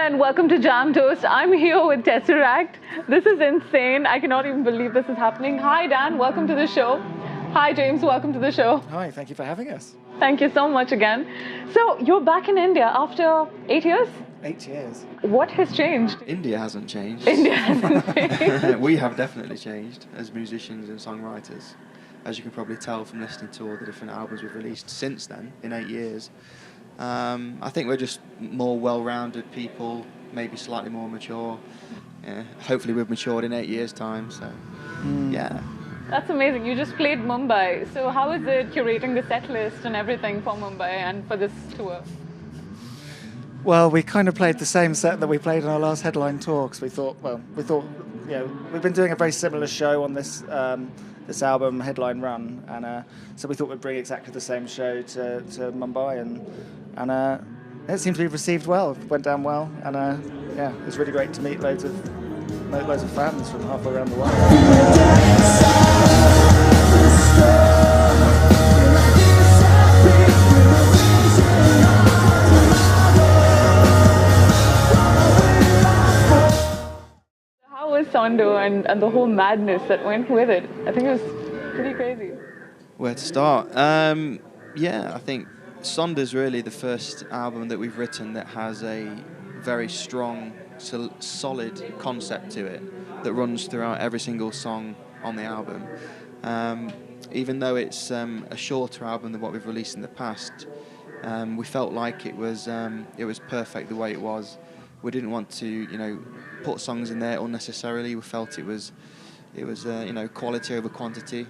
and welcome to Jam Toast. I'm here with Tesseract. This is insane. I cannot even believe this is happening. Hi, Dan. Welcome to the show. Hi, James. Welcome to the show. Hi, thank you for having us. Thank you so much again. So, you're back in India after 8 years? 8 years. What has changed? India hasn't changed. India hasn't changed. We have definitely changed as musicians and songwriters. As you can probably tell from listening to all the different albums we've released since then, in 8 years. I think we're just more well-rounded people, maybe slightly more mature. Hopefully we've matured in 8 years' time, so yeah. That's amazing. You just played Mumbai. So how is it curating the set list and everything for Mumbai and for this tour? Well, we kind of played the same set that we played on our last headline tour, because we thought, we've been doing a very similar show on this this album, Headline Run, and so we thought we'd bring exactly the same show to Mumbai, and it seemed to be received well. It went down well, and it was really great to meet loads of fans from halfway around the world. How was Sonder and the whole madness that went with it? I think it was pretty crazy. Where to start? I think Sonder's really the first album that we've written that has a very strong, solid concept to it that runs throughout every single song on the album. Even though it's a shorter album than what we've released in the past, we felt like it was perfect the way it was. We didn't want to, put songs in there unnecessarily. We felt it was quality over quantity.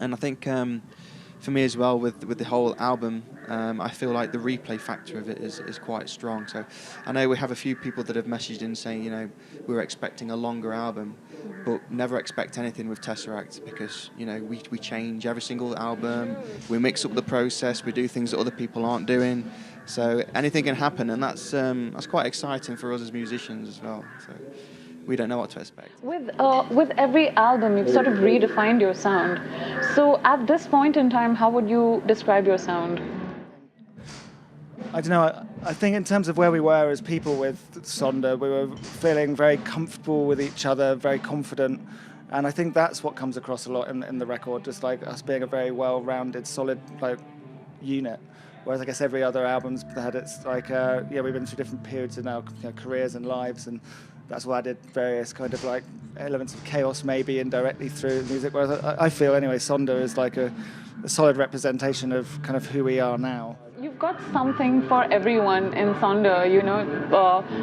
And I think for me as well, with the whole album, I feel like the replay factor of it is quite strong. So I know we have a few people that have messaged in saying, we were expecting a longer album, but never expect anything with Tesseract, because, we change every single album, we mix up the process, we do things that other people aren't doing. So anything can happen, and that's quite exciting for us as musicians as well. So we don't know what to expect. With every album, you've sort of redefined your sound. So at this point in time, how would you describe your sound? I don't know. I think in terms of where we were as people with Sonder, we were feeling very comfortable with each other, very confident, and I think that's what comes across a lot in the record, just like us being a very well-rounded, solid unit. Whereas I guess every other album's had its we've been through different periods in our careers and lives, and that's why I did various kind of elements of chaos maybe indirectly through music. Whereas I feel anyway, Sonder is like a solid representation of kind of who we are now. You've got something for everyone in Sonder,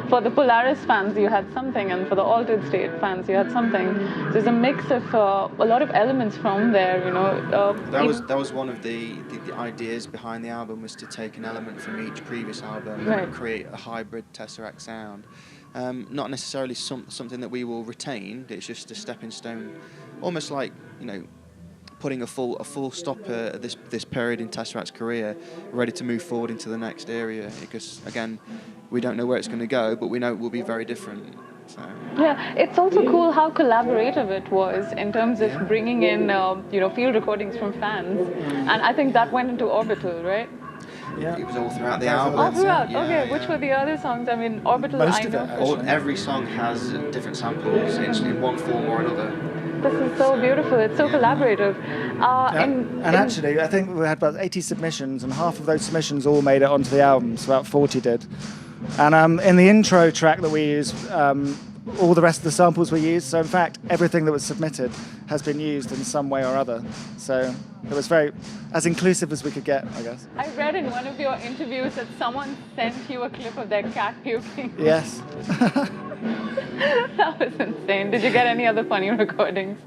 for the Polaris fans you had something, and for the Altered State fans you had something. So there's a mix of a lot of elements from there, That was one of the ideas behind the album, was to take an element from each previous album and create a hybrid Tesseract sound. Not necessarily something that we will retain, it's just a stepping stone, almost like, putting a full stop at this period in Tesseract's career, ready to move forward into the next area, because again, we don't know where it's going to go, but we know it will be very different. So. Yeah, it's also cool how collaborative it was in terms of bringing in field recordings from fans, and I think that went into Orbital, right? Yeah, it was all throughout the album. All throughout. Which were the other songs? I mean, Orbital. Most of it. Every song has different samples in one form or another. This is so beautiful. It's so collaborative. Actually, I think we had about 80 submissions, and half of those submissions all made it onto the album, so about 40 did. And in the intro track that we used, all the rest of the samples were used. So in fact, everything that was submitted has been used in some way or other. So it was very as inclusive as we could get, I guess. I read in one of your interviews that someone sent you a clip of their cat puking. Yes. That was insane. Did you get any other funny recordings?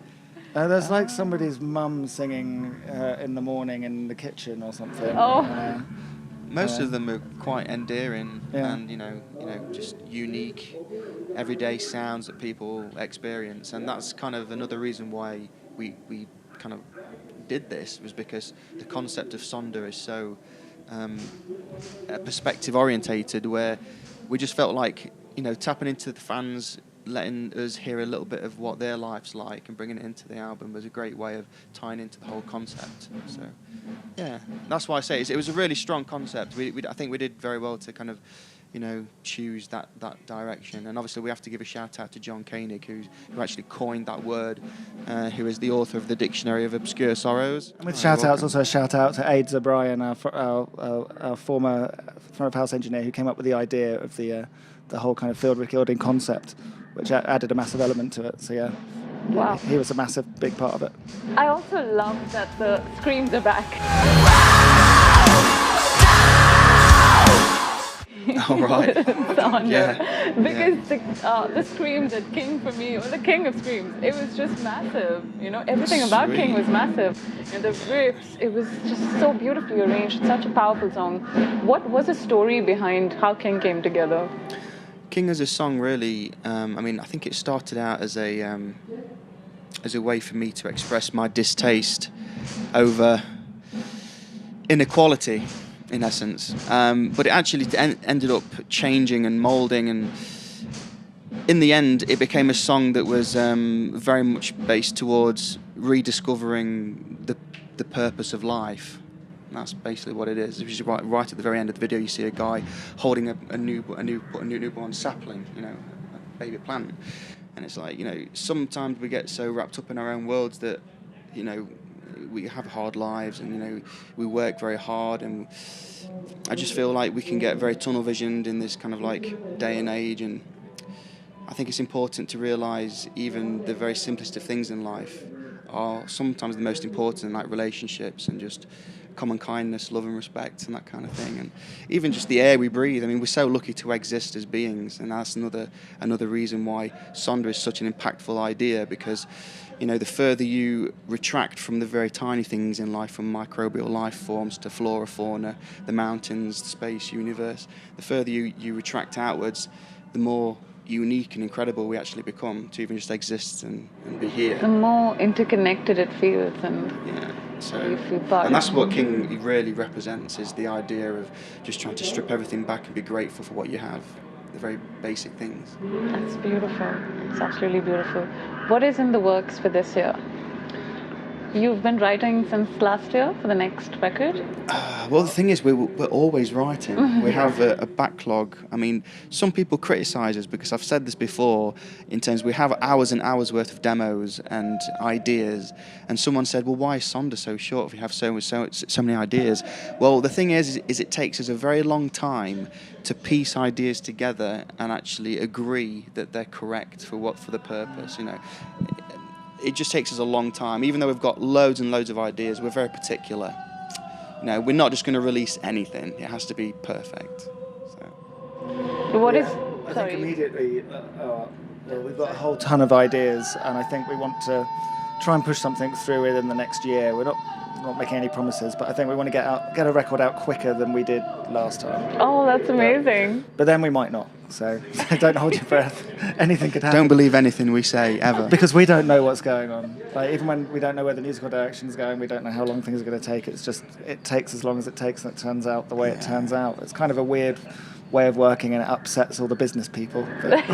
There's somebody's mum singing in the morning in the kitchen or something. Oh. Most of them are quite endearing and just unique, everyday sounds that people experience, and that's kind of another reason why we kind of did this, was because the concept of Sonder is so perspective orientated, where we just felt like tapping into the fans, letting us hear a little bit of what their life's like and bringing it into the album was a great way of tying into the whole concept. So, yeah, that's why I say it was a really strong concept. I think we did very well to kind of choose that direction. And obviously we have to give a shout out to John Koenig, who actually coined that word, who is the author of the Dictionary of Obscure Sorrows. And with shout outs, also a shout out to Aids O'Brien, our former front of house engineer, who came up with the idea of the whole kind of field recording concept, which added a massive element to it. So yeah. Wow. He was a massive, big part of it. I also love that the screams are back. All right. Sonder. Because the screams at King for me, or the king of screams, it was just massive. Everything about King was massive. And the riffs, it was just so beautifully arranged. It's such a powerful song. What was the story behind how King came together? King as a song, really. I think it started out as a way for me to express my distaste over inequality, in essence. But it actually ended up changing and moulding, and in the end, it became a song that was very much based towards rediscovering the purpose of life. And that's basically what it is. If you right at the very end of the video, you see a guy holding a newborn sapling, a baby plant, and it's like, sometimes we get so wrapped up in our own worlds that, we have hard lives, and we work very hard, and I just feel like we can get very tunnel visioned in this kind of like day and age, and I think it's important to realise even the very simplest of things in life are sometimes the most important, like relationships and just common kindness, love and respect, and that kind of thing, and even just the air we breathe. We're so lucky to exist as beings, and that's another reason why Sonder is such an impactful idea, because the further you retract from the very tiny things in life, from microbial life forms to flora, fauna, the mountains, the space, universe, the further you retract outwards, the more unique and incredible we actually become to even just exist and be here. The more interconnected it feels, and you feel part. And that's what King really represents, is the idea of just trying to strip everything back and be grateful for what you have, the very basic things. That's beautiful. It's absolutely beautiful. What is in the works for this year? You've been writing since last year for the next record? Well, the thing is, we're always writing. We have a backlog. Some people criticise us because I've said this before, in terms we have hours and hours worth of demos and ideas, and someone said, well, why is Sonder so short if we have so many ideas? Well, the thing is it takes us a very long time to piece ideas together and actually agree that they're correct for the purpose, It just takes us a long time. Even though we've got loads and loads of ideas, we're very particular. We're not just going to release anything. It has to be perfect. I think immediately, we've got a whole ton of ideas, and I think we want to try and push something through within the next year. We're not making any promises, but I think we want to get a record out quicker than we did last time. Oh, that's amazing. But then we might not, so don't hold your breath. Anything could happen. Don't believe anything we say, ever. Because we don't know what's going on. Even when we don't know where the musical direction's going, we don't know how long things are going to take. It's just, it takes as long as it takes, and it turns out the way it turns out. It's kind of a weird way of working, and it upsets all the business people. But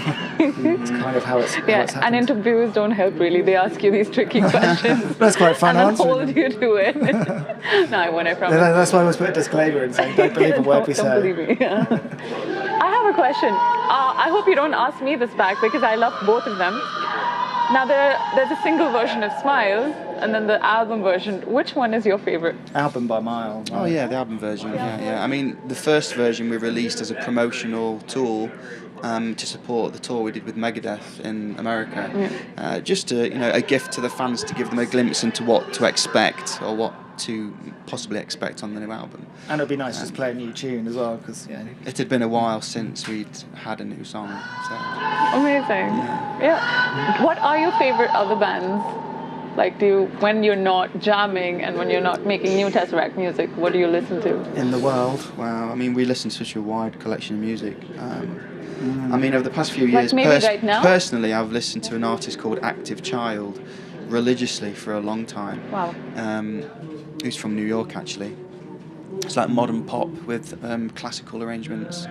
it's kind of how it's happened. And interviewers don't help, really. They ask you these tricky questions. That's quite fun and answering. And hold you to it. No, I won't, I promise. That's why I always put a disclaimer in saying, don't believe a word we say. Don't believe me. Yeah. I have a question. I hope you don't ask me this back, because I love both of them. Now, there's a single version of Smile, and then the album version. Which one is your favorite? Album by mile. Oh yeah, the album version. Yeah. The first version we released as a promotional tool to support the tour we did with Megadeth in America. Yeah. Just a gift to the fans, to give them a glimpse into what to expect, or what to possibly expect on the new album. And it'd be nice just to play a new tune as well, because it had been a while since we'd had a new song. So. Amazing. Yeah. What are your favorite other bands? Like, when you're not jamming and when you're not making new Tesseract music, what do you listen to? In the world? Wow, we listen to such a wide collection of music. Over the past few years, right now? Personally, I've listened to an artist called Active Child religiously for a long time. Wow. Who's from New York, actually. It's like modern pop with classical arrangements.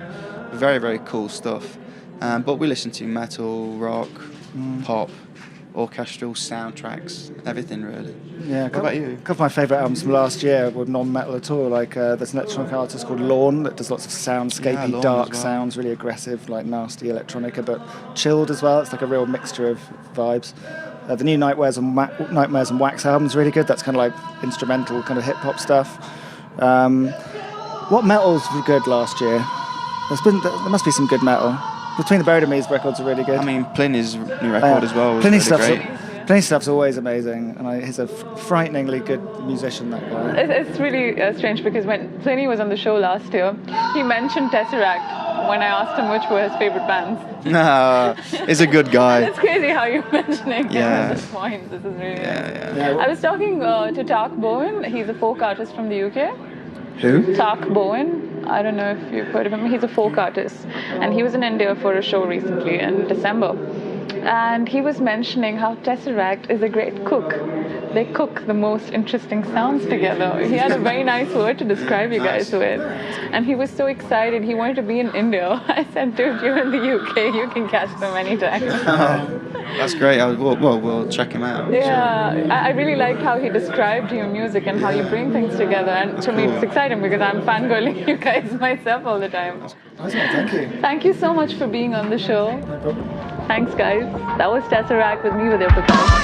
Very, very cool stuff. But we listen to metal, rock, pop, orchestral soundtracks, everything really. Yeah, What about you? A couple of my favourite albums from last year were non-metal at all. Like there's an electronic artist called Lawn that does lots of soundscapey, Lawn dark as well. sounds, really aggressive, like nasty electronica, but chilled as well. It's like a real mixture of vibes. The new Nightmares and Wax album is really good. That's kind of like instrumental, kind of hip hop stuff. What metals were good last year? There must be some good metal. Between the Buried and Me's records are really good. I mean, Pliny's new record as well was Pliny's really great. Pliny's stuff's always amazing, and he's a frighteningly good musician, that guy. It's really strange because when Pliny was on the show last year, he mentioned Tesseract when I asked him which were his favorite bands. Nah, he's a good guy. It's crazy how you're mentioning him Yeah. at this point. This is really nice. Yeah. I was talking to Tak Bowen. He's a folk artist from the UK. Who? Tak Bowen. I don't know if you've heard of him. He's a folk artist. And he was in India for a show recently in December. And he was mentioning how Tesseract is a great cook. They cook the most interesting sounds together. He had a very nice word to describe you guys with. And he was so excited. He wanted to be in India. I said, dude, you're in the UK. You can catch them anytime. That's great. We'll check him out. Yeah, I really liked how he described your music and how you bring things together. And to me, it's exciting because I'm fangirling you guys myself all the time. Thank you. Thank you so much for being on the show. Thanks, guys. That was Tesseract with me with your Prakash.